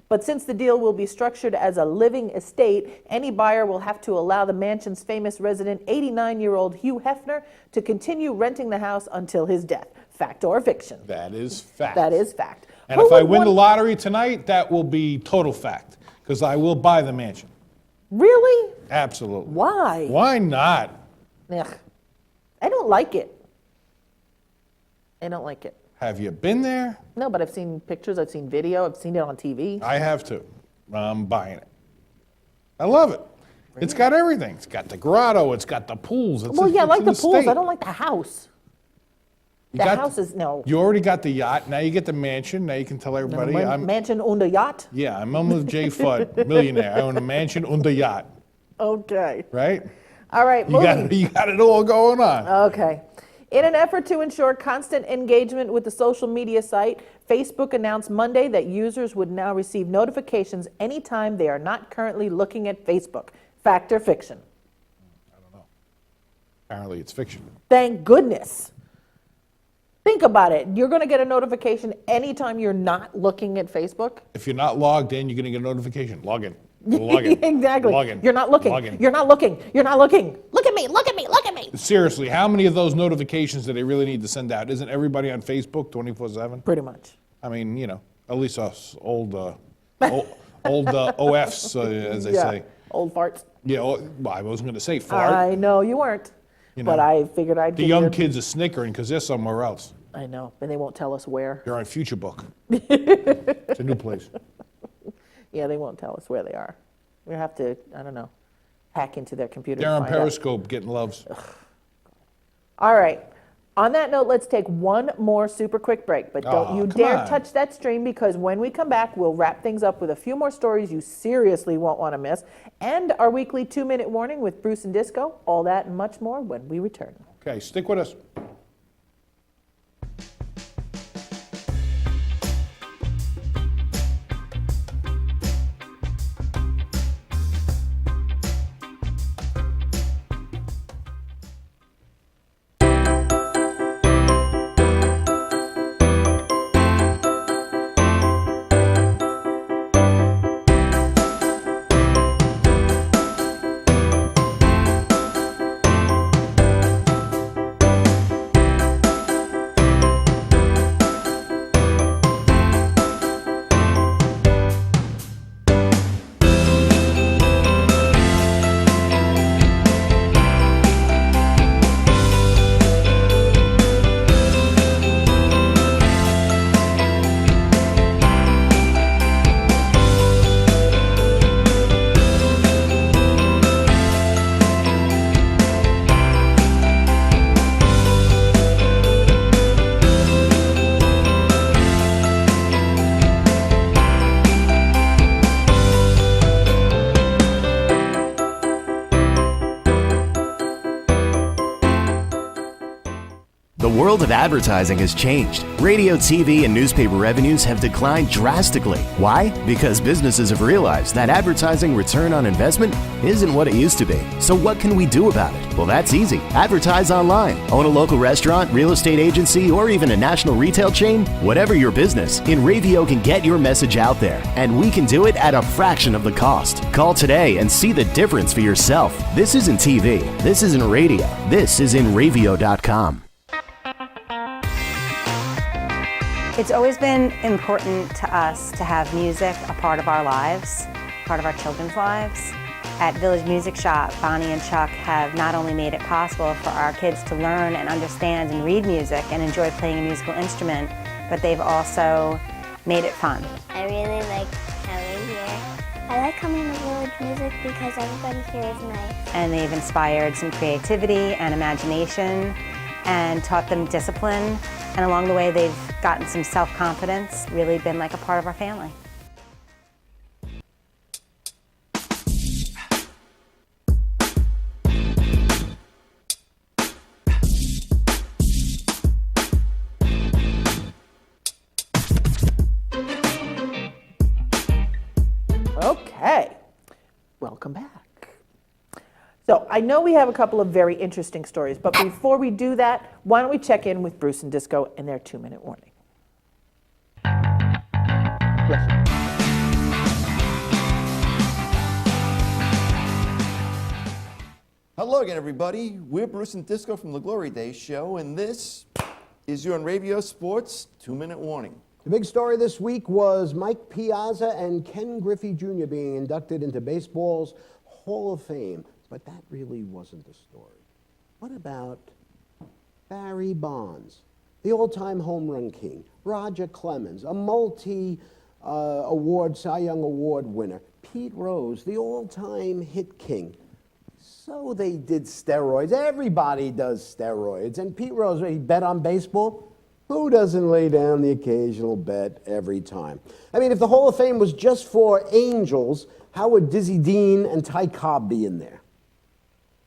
But since the deal will be structured as a living estate, any buyer will have to allow the mansion's famous resident, 89-year-old Hugh Hefner, to continue renting the house until his death. Fact or fiction? That is fact. That is fact. And if I win the lottery tonight, that will be total fact because I will buy the mansion. Really? Absolutely. Why? Why not? Ugh. I don't like it. I don't like it. Have you been there? No, but I've seen pictures, I've seen video, I've seen it on TV. I have too. I'm buying it. I love it. Really? It's got everything. It's got the grotto. It's got the pools. Well, yeah, I like the pools. I don't like the house. The house is, no. You already got the yacht. Now you get the mansion. Now you can tell everybody. Mansion und a yacht? Yeah, I'm with Jay Fudd, millionaire. I own a mansion und a yacht. Okay. Right? All right. You got it all going on. Okay. In an effort to ensure constant engagement with the social media site, Facebook announced Monday that users would now receive notifications anytime they are not currently looking at Facebook. Fact or fiction? I don't know. Apparently it's fiction. Thank goodness. Think about it. You're going to get a notification anytime you're not looking at Facebook. If you're not logged in, you're going to get a notification. Log in. Log in. Exactly. Log in. You're not looking. Log in. You're not looking. You're not looking. Look at me. Look at me. Look at me. Seriously, how many of those notifications do they really need to send out? Isn't everybody on Facebook 24/7? Pretty much. I mean, you know, at least us old OFs, as they say. Old farts. Yeah, well, I wasn't going to say fart. I know you weren't. You know, but I figured I'd the young kids are snickering because they're somewhere else. I know, and they won't tell us where. They're on Future Book. It's a new place. Yeah, they won't tell us where they are. We have to, I don't know, hack into their computer. They're to on find out. Periscope getting loves. All right. On that note, let's take one more super quick break, but don't you come dare on. touch that stream, because when we come back, we'll wrap things up with a few more stories you seriously won't want to miss, and our weekly 2-minute warning with Bruce and Disco. All that and much more when we return. Okay, stick with us. The world of advertising has changed. Radio, TV, and newspaper revenues have declined drastically. Why? Because businesses have realized that advertising return on investment isn't what it used to be. So what can we do about it? Well, that's easy. Advertise online. Own a local restaurant, real estate agency, or even a national retail chain? Whatever your business, Inravio can get your message out there, and we can do it at a fraction of the cost. Call today and see the difference for yourself. This isn't TV. This isn't radio. This is Inravio.com. It's always been important to us to have music a part of our lives, part of our children's lives. At Village Music Shop, Bonnie and Chuck have not only made it possible for our kids to learn and understand and read music and enjoy playing a musical instrument, but they've also made it fun. I really like coming here. I like coming to Village Music because everybody here is nice. And they've inspired some creativity and imagination and taught them discipline. And along the way, they've gotten some self-confidence, really been like a part of our family. Okay, welcome back. So I know we have a couple of very interesting stories, but before we do that, why don't we check in with Bruce and Disco and their 2-minute warning. Hello again, everybody. We're Bruce and Disco from the Glory Days Show, and this is your Inravio Sports 2-minute warning. The big story this week was Mike Piazza and Ken Griffey Jr. being inducted into baseball's Hall of Fame. But that really wasn't the story. What about Barry Bonds, the all-time home run king, Roger Clemens, a multi-award, Cy Young Award winner, Pete Rose, the all-time hit king. So they did steroids. Everybody does steroids. And Pete Rose, he bet on baseball. Who doesn't lay down the occasional bet every time? I mean, if the Hall of Fame was just for angels, how would Dizzy Dean and Ty Cobb be in there?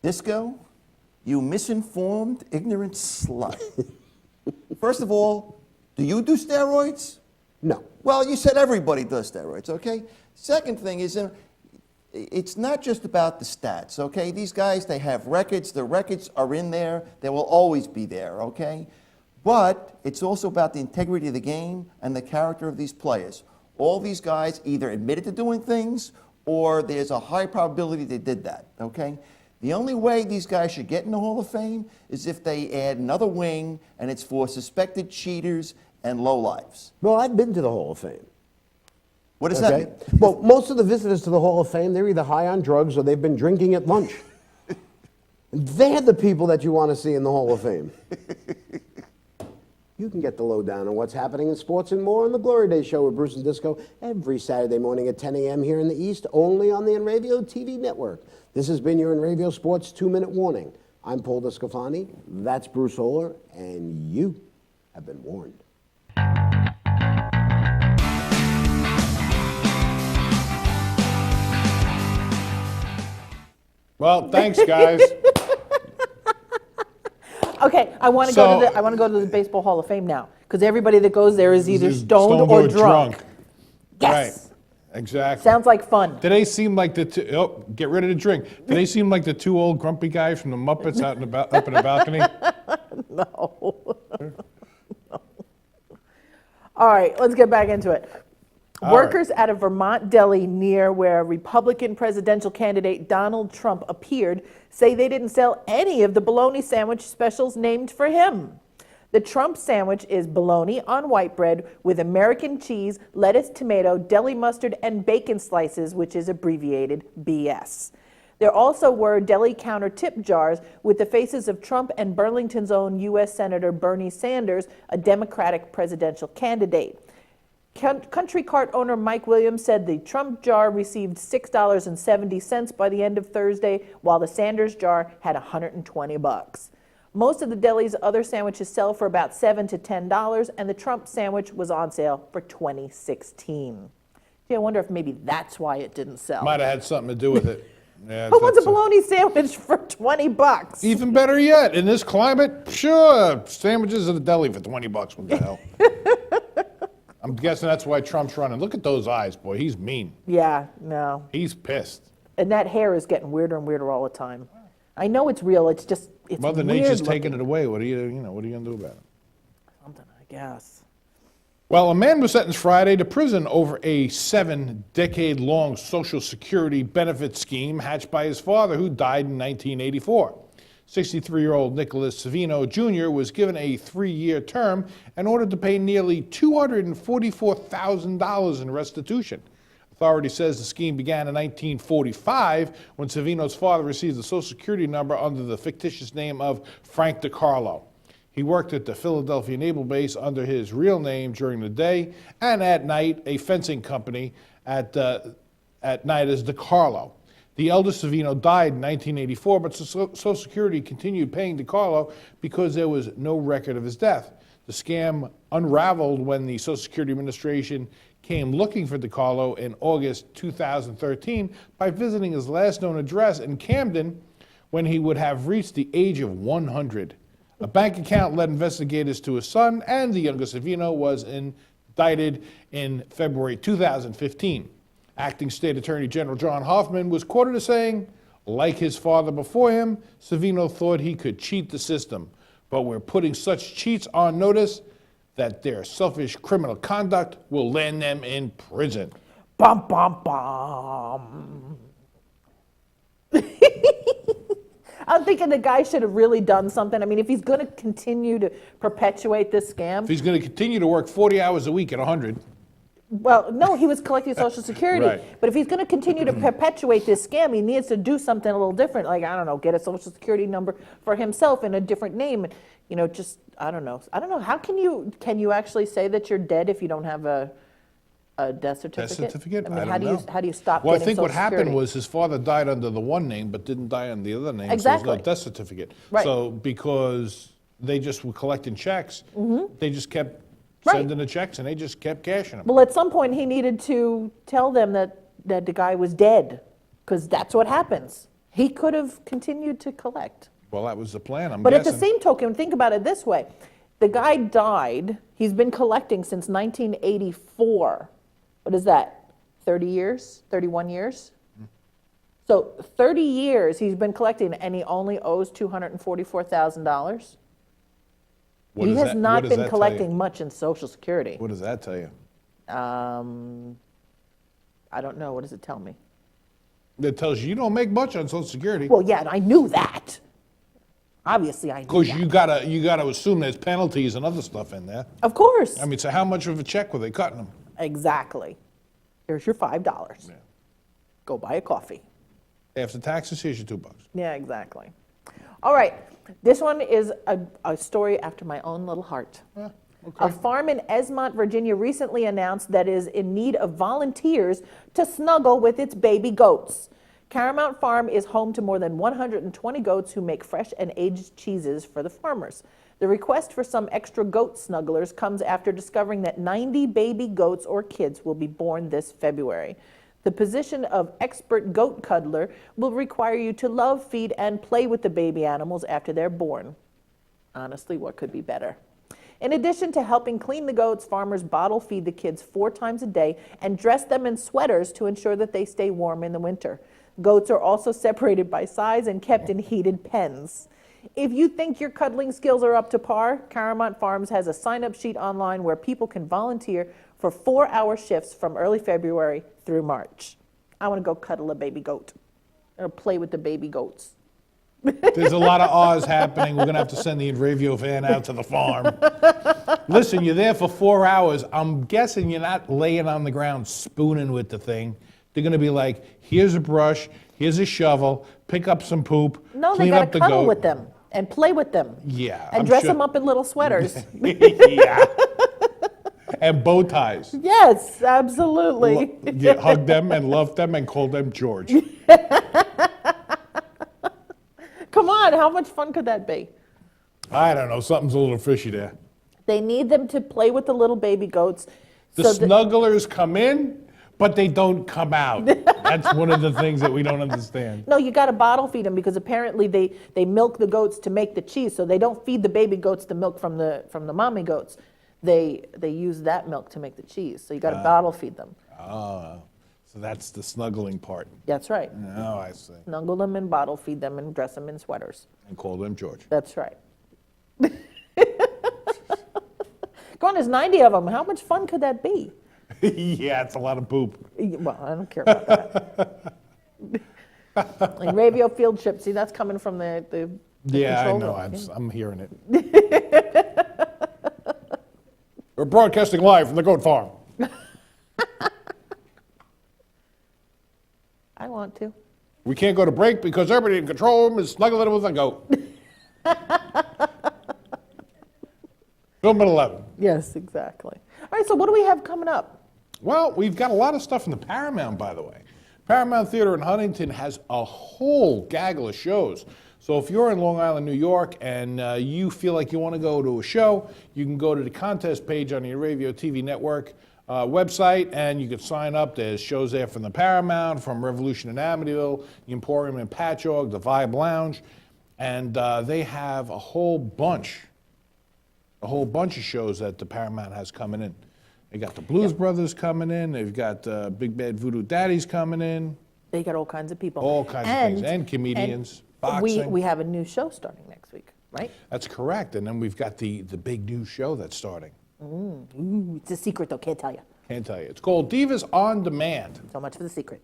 Disco, you misinformed, ignorant slut. First of all, do you do steroids? No. Well, you said everybody does steroids, okay? Second thing is, it's not just about the stats, okay? These guys, they have records. The records are in there. They will always be there, okay? But it's also about the integrity of the game and the character of these players. All these guys either admitted to doing things or there's a high probability they did that, okay? The only way these guys should get in the Hall of Fame is if they add another wing, and it's for suspected cheaters and lowlifes. Well, I've been to the Hall of Fame. What does that mean? Well, most of the visitors to the Hall of Fame, they're either high on drugs or they've been drinking at lunch. They're the people that you want to see in the Hall of Fame. You can get the lowdown on what's happening in sports and more on the Glory Day Show with Bruce and Disco every Saturday morning at 10 a.m. here in the East, only on the Inravio TV network. This has been your Inravio Sports 2-Minute Warning. I'm Paul Discofani, that's Bruce Oler, and you have been warned. Well, thanks, guys. Okay, I want to go to the Baseball Hall of Fame now, because everybody that goes there is either stoned or drunk. Yes. Right. Exactly. Sounds like fun. Do they seem like the two? Oh, get rid of the drink. Do they seem like the two old grumpy guys from the Muppets out up in the balcony? No. All right, let's get back into it. Workers at a Vermont deli near where Republican presidential candidate Donald Trump appeared say they didn't sell any of the bologna sandwich specials named for him. The Trump sandwich is bologna on white bread with American cheese, lettuce, tomato, deli mustard, and bacon slices, which is abbreviated BS. There also were deli counter tip jars with the faces of Trump and Burlington's own U.S. Senator Bernie Sanders, a Democratic presidential candidate. Country cart owner Mike Williams said the Trump jar received $6.70 by the end of Thursday, while the Sanders jar had $120. Most of the deli's other sandwiches sell for about $7 to $10, and the Trump sandwich was on sale for $20.16. Gee, I wonder if maybe that's why it didn't sell. Might have had something to do with it. Yeah, who wants a bologna sandwich for $20? Even better yet, in this climate, sure, sandwiches at the deli for $20. What the hell? I'm guessing that's why Trump's running. Look at those eyes, boy. He's mean. Yeah, no. He's pissed. And that hair is getting weirder and weirder all the time. I know it's real. It's just it's Mother weird Nature's looking. taking it away. What are you gonna do about it? Something, I guess. Well, a man was sentenced Friday to prison over a 7-decade-long Social Security benefit scheme hatched by his father, who died in 1984. 63-year-old Nicholas Savino Jr. was given a 3-year term and ordered to pay nearly $244,000 in restitution. Authority says the scheme began in 1945 when Savino's father received the Social Security number under the fictitious name of Frank DiCarlo. He worked at the Philadelphia Naval Base under his real name during the day, and at night a fencing company at night as DiCarlo. The eldest Savino died in 1984, but Social Security continued paying DiCarlo because there was no record of his death. The scam unraveled when the Social Security Administration came looking for DiCarlo in August 2013 by visiting his last known address in Camden when he would have reached the age of 100. A bank account led investigators to his son, and the younger Savino was indicted in February 2015. Acting State Attorney General John Hoffman was quoted as saying, like his father before him, Savino thought he could cheat the system, but we're putting such cheats on notice that their selfish criminal conduct will land them in prison. Bum, bum, bum. I'm thinking the guy should have really done something. I mean, if he's going to continue to perpetuate this scam. If he's going to continue to work 40 hours a week at 100. Well, no, he was collecting Social Security. Right. But if he's going to continue to perpetuate this scam, he needs to do something a little different. Like, I don't know, get a Social Security number for himself in a different name. You know, just, I don't know. How can you actually say that you're dead if you don't have a death certificate? Death certificate? I mean, I how don't do know. you stop Well, I getting think what Social happened Security? was his father died under the one name, but didn't die under the other name. Exactly. So there's no death certificate. Right. So because they just were collecting checks, they just kept Right. sending the checks, and they just kept cashing them. Well, at some point, he needed to tell them that the guy was dead, because that's what happens. He could have continued to collect. Well, that was the plan, I'm But guessing. at the same token, think about it this way. The guy died. He's been collecting since 1984. What is that? 30 years? 31 years? So 30 years he's been collecting, and he only owes $244,000. What He does has that- not what does been that tell collecting you? much in Social Security. What does that tell you? I don't know. What does it tell me? That tells you don't make much on Social Security. Well, yeah, and I knew that. Obviously, I knew Because that. you gotta assume there's penalties and other stuff in there. Of course. I mean, so how much of a check were they cutting them? Exactly. Here's your $5. Yeah. Go buy a coffee. After taxes, here's your $2. Yeah, exactly. All right. This one is a story after my own little heart. A farm in Esmont, Virginia recently announced that it is in need of volunteers to snuggle with its baby goats. Caramount Farm is home to more than 120 goats who make fresh and aged cheeses for the farmers. The request for some extra goat snugglers comes after discovering that 90 baby goats or kids will be born this February. The position of expert goat cuddler will require you to love, feed, and play with the baby animals after they're born. Honestly, what could be better? In addition to helping clean the goats, farmers bottle feed the kids 4 times a day and dress them in sweaters to ensure that they stay warm in the winter. Goats are also separated by size and kept in heated pens. If you think your cuddling skills are up to par, Caramount Farms has a sign-up sheet online where people can volunteer for 4-hour shifts from early February through March. I want to go cuddle a baby goat or play with the baby goats. There's a lot of Oz happening. We're going to have to send the Inravio van out to the farm. Listen, you're there for 4 hours. I'm guessing you're not laying on the ground spooning with the thing. They're going to be like, here's a brush, here's a shovel, pick up some poop, No, they clean got up to the cuddle goat. with them and play with them. Yeah. And I'm dress sure- them up in little sweaters. Yeah. And bow ties. Yes, absolutely. Yeah, hug them and love them and call them George. Come on, how much fun could that be? I don't know, something's a little fishy there. They need them to play with the little baby goats. The so that- snugglers come in, but they don't come out. That's one of the things that we don't understand. No, you got to bottle feed them because apparently they milk the goats to make the cheese. So they don't feed the baby goats the milk from the mommy goats. They use that milk to make the cheese. So you got to bottle feed them. So that's the snuggling part. That's right. Oh, I see. Snuggle them and bottle feed them and dress them in sweaters. And call them George. That's right. Go on, there's 90 of them. How much fun could that be? Yeah, it's a lot of poop. Well, I don't care about that. And radio field trip, see, that's coming from the Yeah, I control know. room. I'm hearing it. We're broadcasting live from the goat farm. I want to. We can't go to break because everybody in control room is snuggling with a goat. Film at 11. Yes, exactly. All right, so what do we have coming up? Well, we've got a lot of stuff in the Paramount, by the way. Paramount Theater in Huntington has a whole gaggle of shows. So if you're in Long Island, New York, and you feel like you want to go to a show, you can go to the contest page on the Inravio TV network website, and you can sign up. There's shows there from the Paramount, from Revolution in Amityville, the Emporium in Patchogue, the Vibe Lounge, and they have a whole bunch of shows that the Paramount has coming in. They got the Blues Brothers coming in. They've got Big Bad Voodoo Daddies coming in. They got all kinds of people. All kinds of things. And comedians, boxing. We have a new show starting next week, right? That's correct. And then we've got the big new show that's starting. Ooh, it's a secret though, can't tell you. Can't tell you. It's called Divas on Demand. So much for the secret.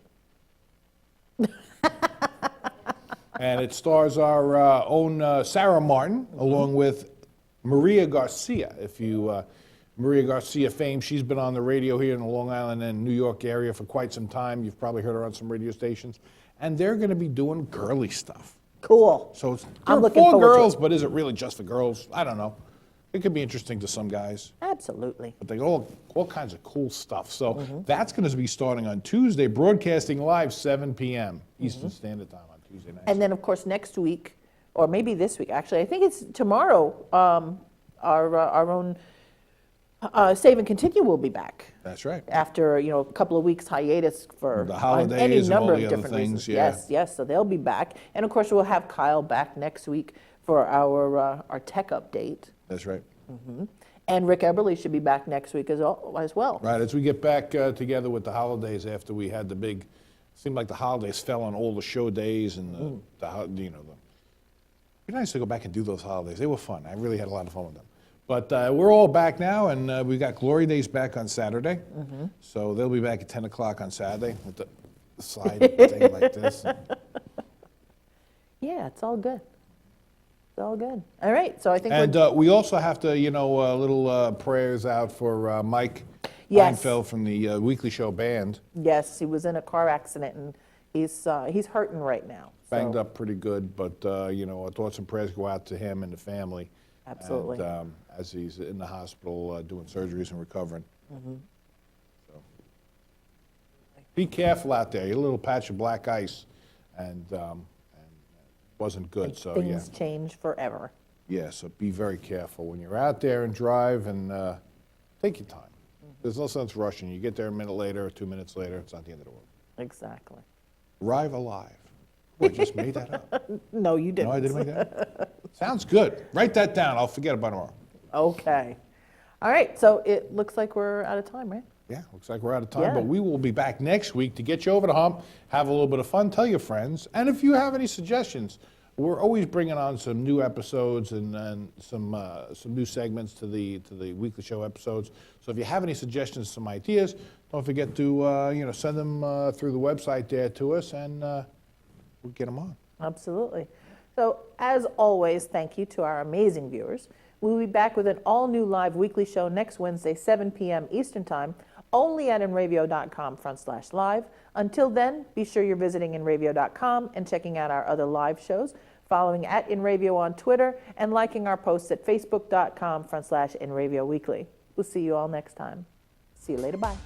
And it stars our own Sarah Martin, along with Maria Garcia. If you, Maria Garcia fame, she's been on the radio here in the Long Island and New York area for quite some time. You've probably heard her on some radio stations. And they're going to be doing girly stuff. Cool. So it's I'm looking for forward to girls, it. but is it really just for girls? I don't know. It could be interesting to some guys. Absolutely. But they got all kinds of cool stuff. So that's going to be starting on Tuesday, broadcasting live 7 p.m. Eastern Standard Time on Tuesday night. And then, of course, next week, or maybe this week, actually, I think it's tomorrow, our own Save and Continue will be back. That's right. After, a couple of weeks hiatus for The holidays any and number all the of other different things, reasons. yeah. Yes, so they'll be back. And of course, we'll have Kyle back next week for our tech update. That's right. And Rick Eberly should be back next week as well. Right, as we get back together with the holidays after we had the big, seemed like the holidays fell on all the show days and it'd be nice to go back and do those holidays. They were fun. I really had a lot of fun with them. But we're all back now, and we got Glory Days back on Saturday. So they'll be back at 10 o'clock on Saturday with the slide thing like this. Yeah, it's all good. It's all good. All right, so I think And we also have to, little prayers out for Mike Yes. Einfeld from the Weekly Show Band. yes, he was in a car accident, and he's hurting right now. Banged up pretty good, but our thoughts and prayers go out to him and the family. Absolutely. And as he's in the hospital doing surgeries and recovering. So, be careful out there. You're a little patch of black ice, and wasn't good. So Things change forever. yeah. So be very careful when you're out there and drive, and take your time. There's no sense rushing. You get there a minute later or 2 minutes later, it's not the end of the world. Exactly. Arrive alive. Oh, I just made that up. No, you didn't. No, I didn't make that up. Sounds good. Write that down. I'll forget about tomorrow. Okay. All right, so it looks like we're out of time, right? Yeah, looks like we're out of time, Yeah. but we will be back next week to get you over the hump, have a little bit of fun, tell your friends, and if you have any suggestions, we're always bringing on some new episodes and some new segments to the weekly show episodes. So if you have any suggestions, some ideas, don't forget to send them through the website there to us, and we'll get them on. Absolutely. So, as always, thank you to our amazing viewers. We'll be back with an all-new live weekly show next Wednesday, 7 p.m. Eastern Time, only at Inravio.com/live. Until then, be sure you're visiting Inravio.com and checking out our other live shows, following at Inravio on Twitter, and liking our posts at Facebook.com/InravioWeekly. We'll see you all next time. See you later. Bye.